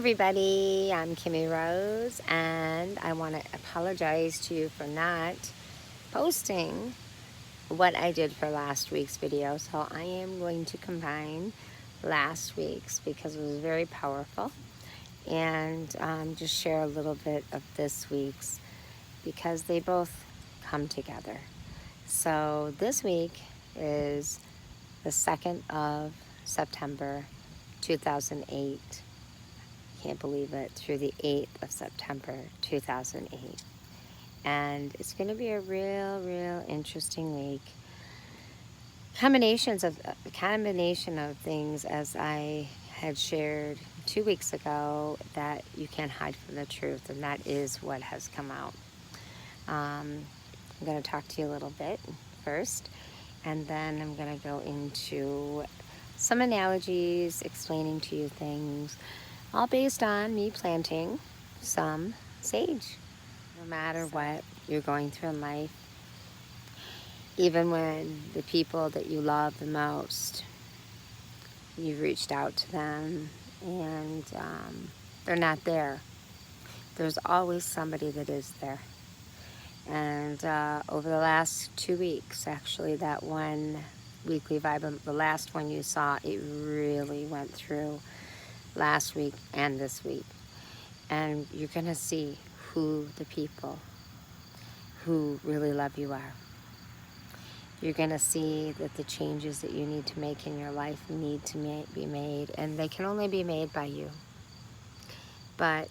everybody, I'm Kimmie Rose, and I want to apologize to you for not posting what I did for last week's video. So I am going to combine last week's because it was very powerful, and just share a little bit of this week's because they both come together. So this week is the 2nd of September 2008. Can't believe it, through the 8th of September 2008. And it's going to be a real interesting week. Combination of things, as I had shared 2 weeks ago, that you can't hide from the truth, and that is what has come out. I'm going to talk to you a little bit first, and then I'm going to go into some analogies, explaining to you things, all based on me planting some sage. No matter what you're going through in life, even when the people that you love the most, you've reached out to them and they're not there, there's always somebody that is there. And over the last 2 weeks, actually, that one weekly vibe, the last one you saw, it really went through last week and this week. And you're going to see who the people who really love you are. You're going to see that the changes that you need to make in your life need to be made, and they can only be made by you. But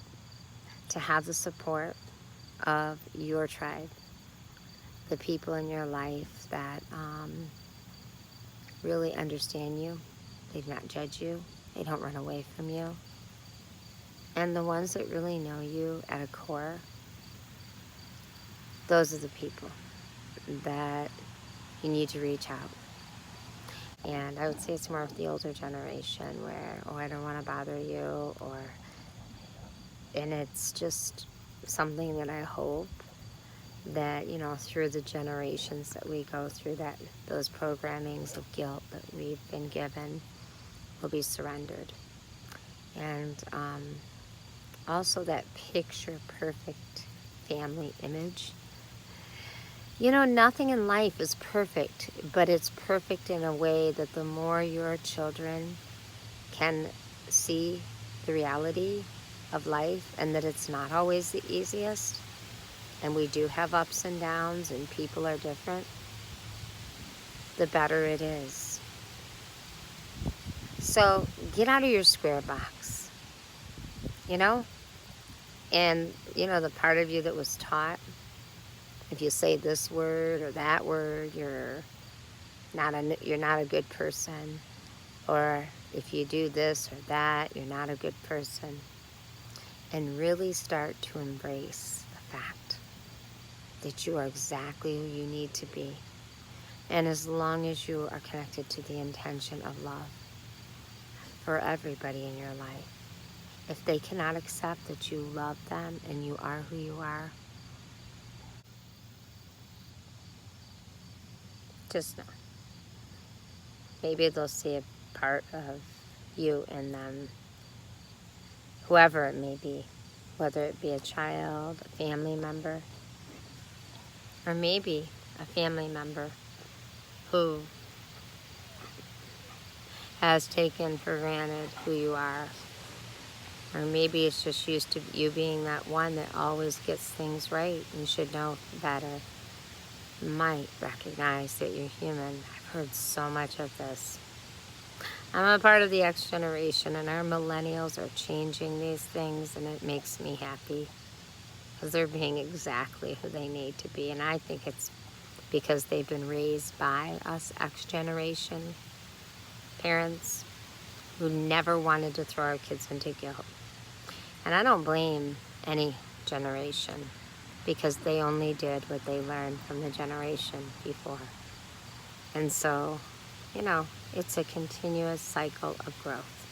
to have the support of your tribe, the people in your life that really understand you, they do not judge you, they don't run away from you, and the ones that really know you at a core, those are the people that you need to reach out. And I would say it's more of the older generation where, oh, I don't want to bother you, and it's just something that I hope that, through the generations that we go through, that those programmings of guilt that we've been given will be surrendered. And also that picture perfect family image. Nothing in life is perfect, but it's perfect in a way that the more your children can see the reality of life, and that it's not always the easiest, and we do have ups and downs, and people are different, the better it is. So get out of your square box, and the part of you that was taught, if you say this word or that word, you're not a good person, or if you do this or that, you're not a good person. And really start to embrace the fact that you are exactly who you need to be. And as long as you are connected to the intention of love for everybody in your life, if they cannot accept that you love them and you are who you are, just know. Maybe they'll see a part of you in them, whoever it may be, whether it be a child, a family member, or maybe a family member who has taken for granted who you are. Or maybe it's just used to you being that one that always gets things right and should know better. Might recognize that you're human. I've heard so much of this. I'm a part of the X generation, and our millennials are changing these things, and it makes me happy because they're being exactly who they need to be. And I think it's because they've been raised by us X generation parents who never wanted to throw our kids into guilt. And I don't blame any generation, because they only did what they learned from the generation before. And so, it's a continuous cycle of growth.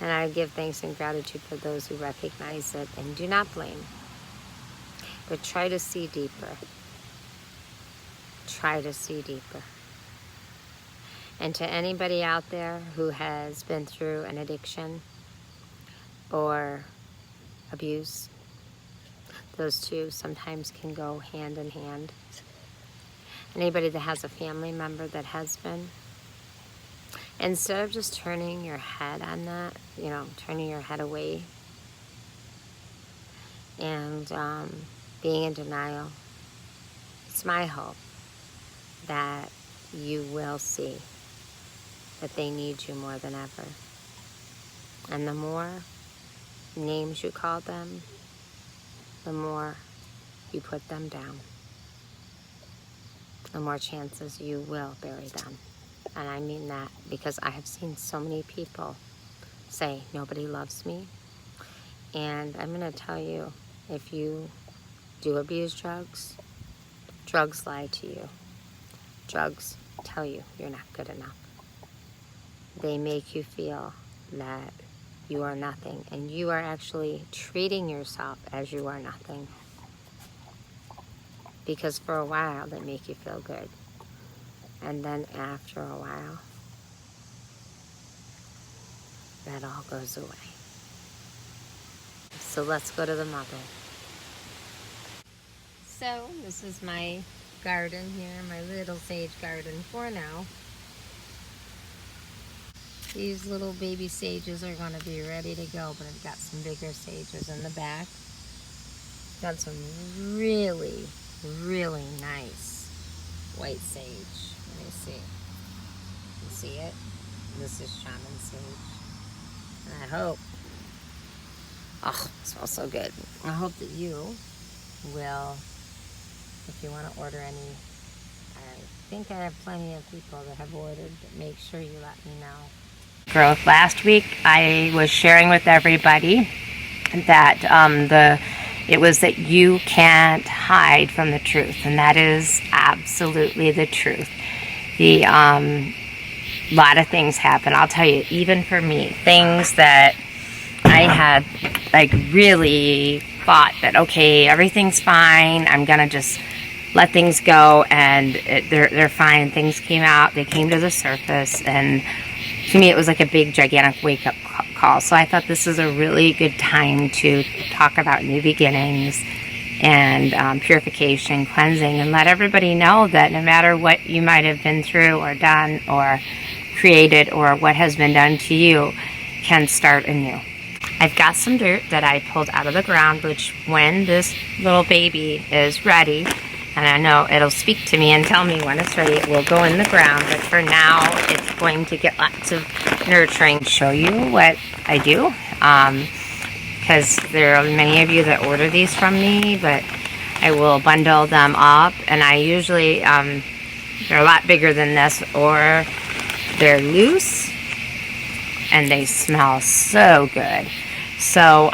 And I give thanks and gratitude for those who recognize it and do not blame. But try to see deeper. Try to see deeper. And to anybody out there who has been through an addiction, or abuse. Those two sometimes can go hand in hand. Anybody that has a family member that has been, instead of just turning your head on that, you know, turning your head away and being in denial, it's my hope that you will see that they need you more than ever. And the more names you call them, the more you put them down, the more chances you will bury them. And I mean that because I have seen so many people say, nobody loves me. And I'm going to tell you, if you do abuse drugs, drugs lie to you. Drugs tell you you're not good enough. They make you feel that you are nothing, and you are actually treating yourself as you are nothing. Because for a while, they make you feel good. And then after a while, that all goes away. So let's go to the mother. So this is my garden here, my little sage garden for now. These little baby sages are going to be ready to go, but I've got some bigger sages in the back. Got some really, really nice white sage. Let me see. You see it? This is shaman sage. And I hope, oh, it smells so good. I hope that you will, if you want to order any, I think I have plenty of people that have ordered, but make sure you let me know. Growth. Last week I was sharing with everybody that it was that you can't hide from the truth, and that is absolutely the truth. The lot of things happen. I'll tell you, even for me, things that I had like really thought that okay, everything's fine, I'm gonna just let things go, and they're fine. Things came out, they came to the surface, and to me it was like a big gigantic wake-up call. So I thought this is a really good time to talk about new beginnings and purification, cleansing, and let everybody know that no matter what you might have been through or done or created or what has been done to you can start anew. I've got some dirt that I pulled out of the ground, which when this little baby is ready, and I know it'll speak to me and tell me when it's ready, it will go in the ground. But for now, it's going to get lots of nurturing. Show you what I do, because there are many of you that order these from me, but I will bundle them up, and I usually, they're a lot bigger than this, or they're loose, and they smell so good. So,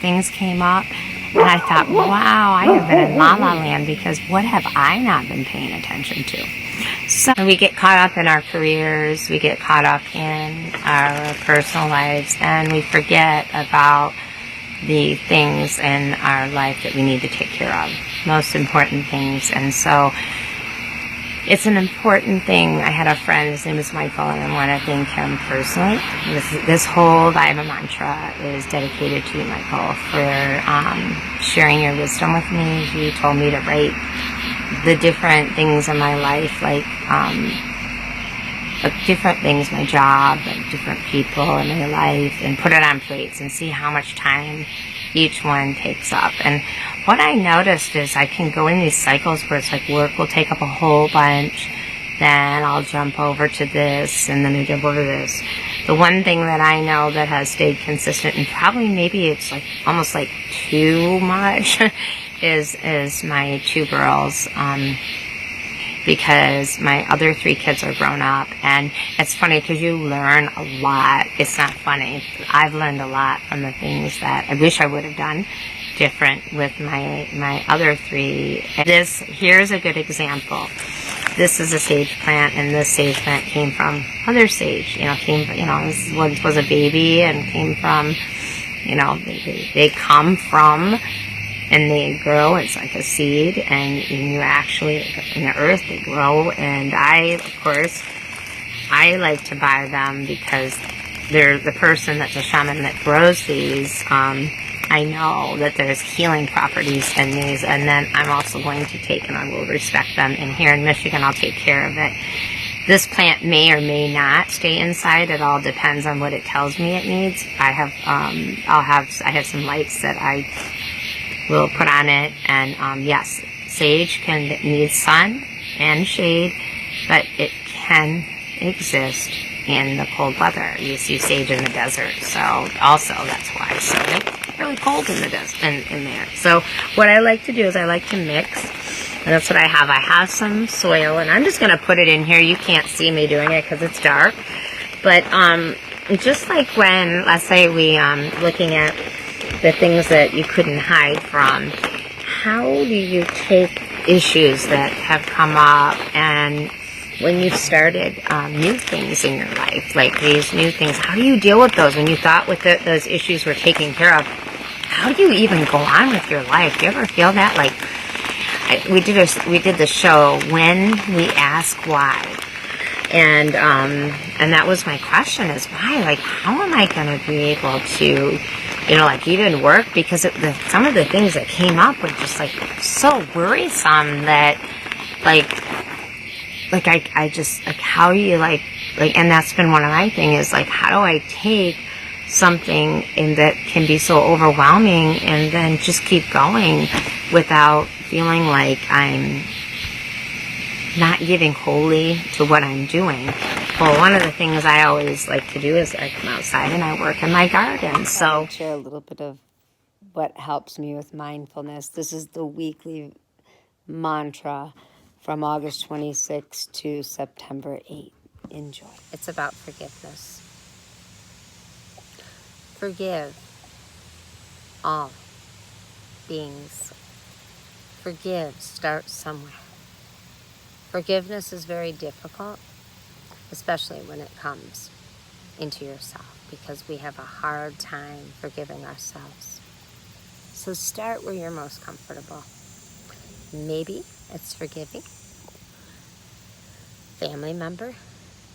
things came up. And I thought, wow, I have been in La La Land, because what have I not been paying attention to? So we get caught up in our careers, we get caught up in our personal lives, and we forget about the things in our life that we need to take care of, most important things. And so it's an important thing. I had a friend, his name is Michael, and I want to thank him personally. This whole Viva Mantra is dedicated to you, Michael, for sharing your wisdom with me. He told me to write the different things in my life, like different things, my job, like different people in my life, and put it on plates and see how much time each one takes up. And what I noticed is I can go in these cycles where it's like work will take up a whole bunch, then I'll jump over to this, and then I jump over to this. The one thing that I know that has stayed consistent, and probably maybe it's like almost like too much, is my two girls, because my other three kids are grown up. And it's funny because you learn a lot. It's not funny. I've learned a lot from the things that I wish I would have done different with my other three. Here's a good example. This is a sage plant, and this sage plant came from other sage. This was a baby and came from, they come from, and they grow. It's like a seed, and you actually, in the earth, they grow. And I like to buy them because they're the person that's a shaman that grows these. I know that there's healing properties in these, and then I'm also going to take, and I will respect them, and here in Michigan I'll take care of it. This plant may or may not stay inside. It all depends on what it tells me it needs. I have some lights that I will put on it, and yes, sage need sun and shade, but it can exist in the cold weather. You see sage in the desert, so also that's why. So it's really cold in the desert, in there. So what I like to do is I like to mix, and that's what I have. I have some soil, and I'm just going to put it in here. You can't see me doing it because it's dark, but just like when, let's say we looking at the things that you couldn't hide from, how do you take issues that have come up, and when you've started new things in your life, like these new things, how do you deal with those when you thought with those issues were taken care of? How do you even go on with your life? Do you ever feel that? Like, we did the show, When We Ask Why, and that was my question, is why? Like, how am I going to be able to, like even work? Because some of the things that came up were just like so worrisome that I just, like, how do you, and that's been one of my things, is, like, how do I take something that can be so overwhelming and then just keep going without feeling like I'm not giving wholly to what I'm doing? Well, one of the things I always like to do is I come outside and I work in my garden. So I'll share a little bit of what helps me with mindfulness. This is the weekly mantra from August 26th to September 8th. Enjoy. It's about forgiveness. Forgive all beings. Forgive. Start somewhere. Forgiveness is very difficult, especially when it comes into yourself, because we have a hard time forgiving ourselves. So start where you're most comfortable. Maybe it's forgiving family member.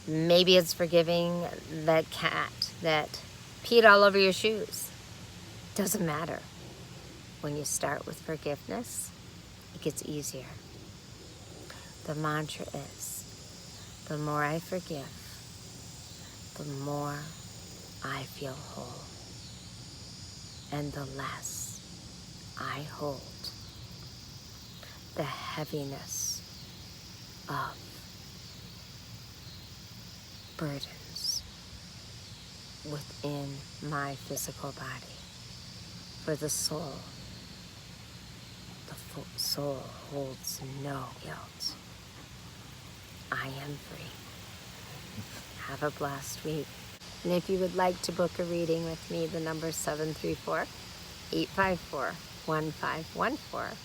Maybe it's forgiving that cat that peed all over your shoes. Doesn't matter. When you start with forgiveness, it gets easier. The mantra is, the more I forgive, the more I feel whole, and the less I hold the heaviness of burdens within my physical body. For the soul holds no guilt. I am free. Have a blessed week. And if you would like to book a reading with me, the number is 734-854-1514,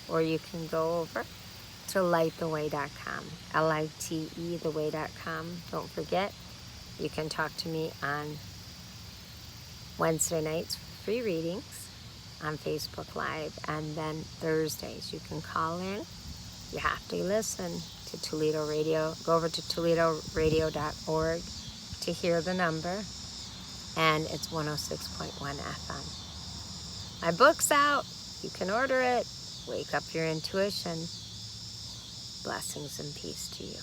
or you can go over to litetheway.com, L-I-T-E theway.com. Don't forget, you can talk to me on Wednesday nights for free readings on Facebook Live, and then Thursdays you can call in. You have to listen to Toledo Radio. Go over to toledoradio.org to hear the number, and it's 106.1 FM. My book's out. You can order it. Wake up your intuition. Blessings and peace to you.